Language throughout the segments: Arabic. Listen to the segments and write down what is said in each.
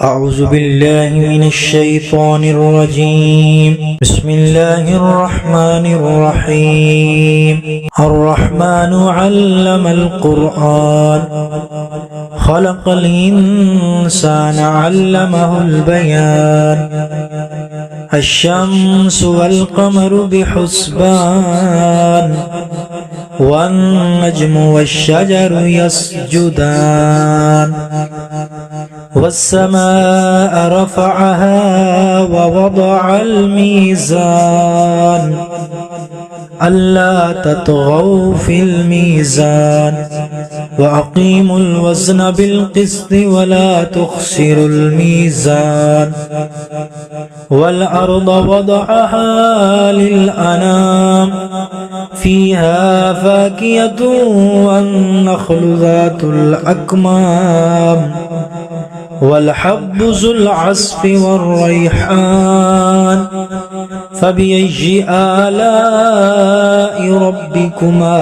أعوذ بالله من الشيطان الرجيم. بسم الله الرحمن الرحيم. الرحمن علم القرآن خلق الإنسان علمه البيان. الشمس والقمر بحسبان والنجم والشجر يسجدان. والسماء رفعها ووضع الميزان ألا تطغوا في الميزان وأقيموا الوزن بالقسط ولا تخسروا الميزان. والأرض وضعها للأنام فيها فاكهة والنخل ذات الأكمام والحب ذو العصف والريحان. فبأي آلاء ربكما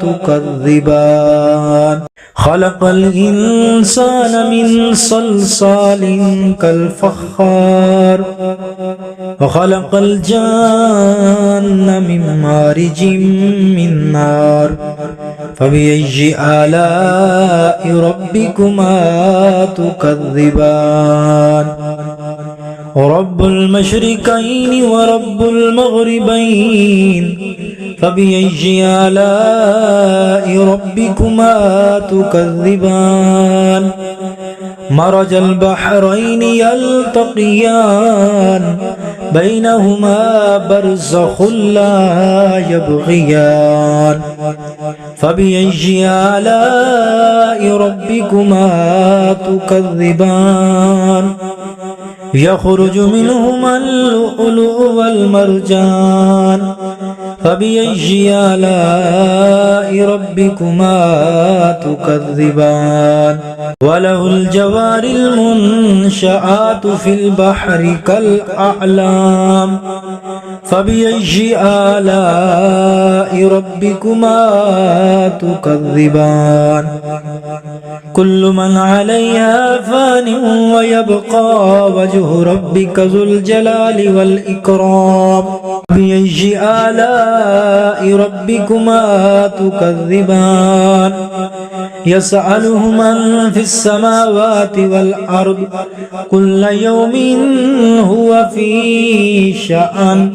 تكذبان. خلق الإنسان من صلصال كالفخار وخلق الجان من مارج من نار. فبأي آلاء ربكما تكذبان. رب المشرقين ورب المغربين. فبأي آلاء ربكما تكذبان. مرج البحرين يلتقيان بينهما برزخ لا يبغيان. فبأي آلاء ربكما تكذبان. يخرج منهما اللؤلؤ والمرجان. فبأي آلاء ربكما تكذبان. وله الجوار المنشآت في البحر كالأعلام. فبأي آلاء ربكما تكذبان. كل من عليها فان ويبقى وجه ربك ذو الجلال والإكرام. فبأي آلاء ربكما تكذبان. يسأله من في السماوات والأرض كل يوم هو في شأن.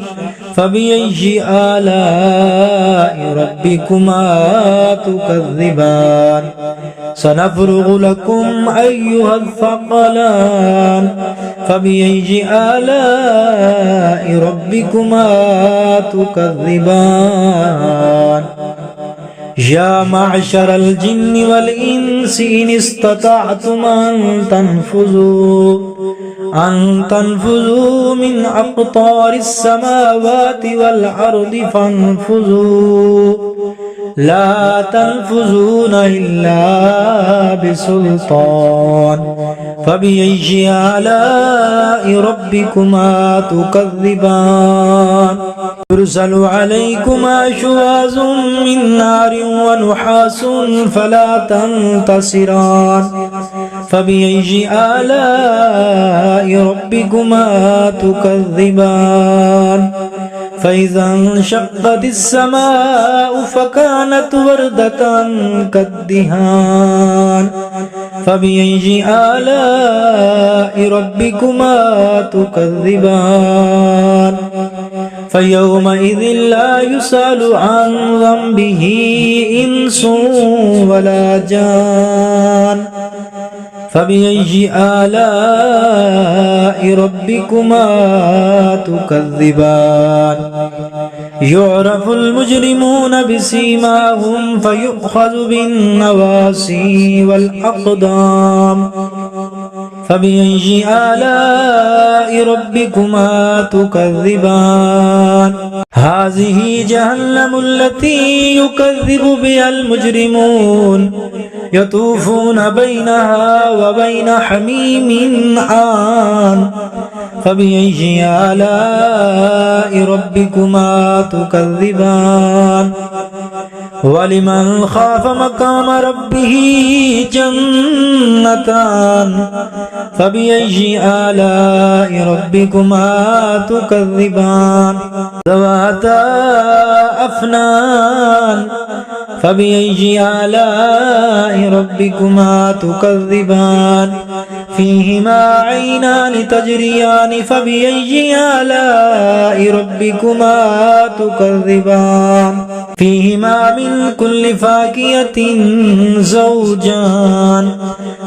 فبأي آلاء ربكما تكذبان. سنفرغ لكم أيها الثقلان. فبأي آلاء ربكما تكذبان. يا معشر الجن والإنس إن استطعتم أن تنفذوا من أقطار السماوات والأرض فانفذوا لا تنفذون إلا بسلطان. فبأي آلاء ربكما تكذبان. يرسل عليكما شواظ من نار ونحاس فلا تنتصران. فبأي آلاء ربكما تكذبان. فإذا انشقت السماء فكانت وردة كالدهان. فبأي آلاء ربكما تكذبان. فيومئذ لا يسأل عن ذنبه إنس ولا جان. فبأي آلاء ربكما تكذبان. يعرف المجرمون بسيماهم فيؤخذ بالنواصي والأقدام. فبأي آلاء ربكما تكذبان. هذه جهنم التي يكذب بها المجرمون يطوفون بينها وبين حميم آن. فبأي آلاء ربكما تكذبان. ولمن خاف مقام ربه جنتان فبأي آلاء ربكما تكذبان ذواتا أفنان فبأي آلاء ربكما تكذبان فيهما عينان تجريان فبأي آلاء ربكما تكذبان فيهما من كل فاكهة زوجان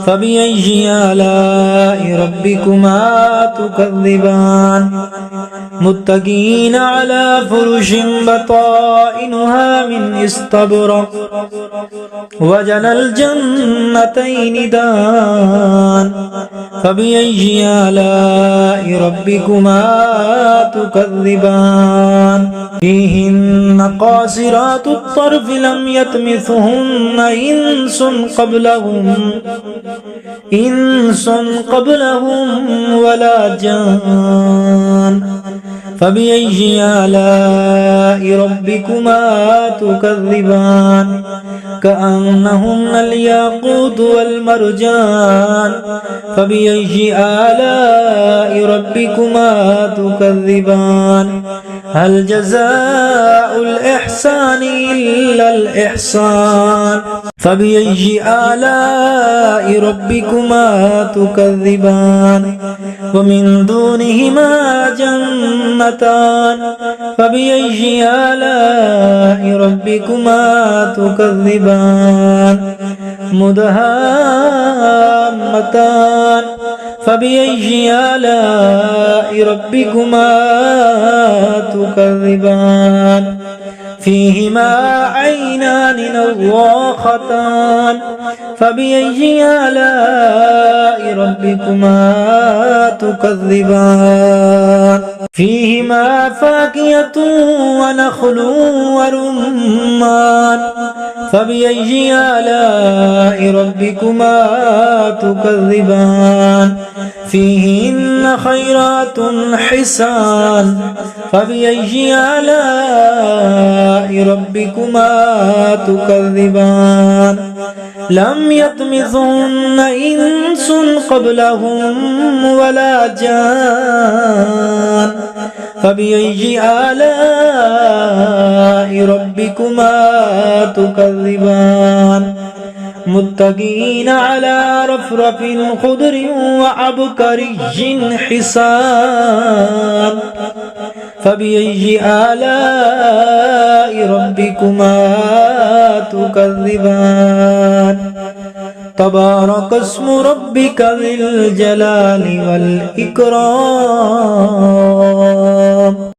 فبأي آلاء ربكما تكذبان متكئين على فرش بطائنها من استبرق وجنى الجنتين دان فبأي آلاء ربكما تكذبان فيهن قاصرات الطرف لم يطمثهن إنس قبلهم ولا جان فبأي آلاء ربكما تكذبان كأنهن الياقوت والمرجان فبأي آلاء ربكما تكذبان هل جزاء الإحسان إلا الإحسان فبأي آلاء ربكما تكذبان ومن دونهما جنتان فبأي آلاء ربكما تكذبان مدهامتان فبأي آلاء ربكما تكذبان فيهما عينان نضاختان فبأي آلاء ربكما تكذبان فيهما فاكهة ونخل ورمان فبأي آلاء ربكما تكذبان فيهن خيرات حسان فبأي آلاء ربكما تكذبان لم يطمثهن إنس قبلهم ولا جان فبأي آلاء ربكما تكذبان متكئين على رفرف خضر وعبقري حسان فبأي آلاء ربكما تكذبان تبارك اسم ربك ذي الجلال والإكرام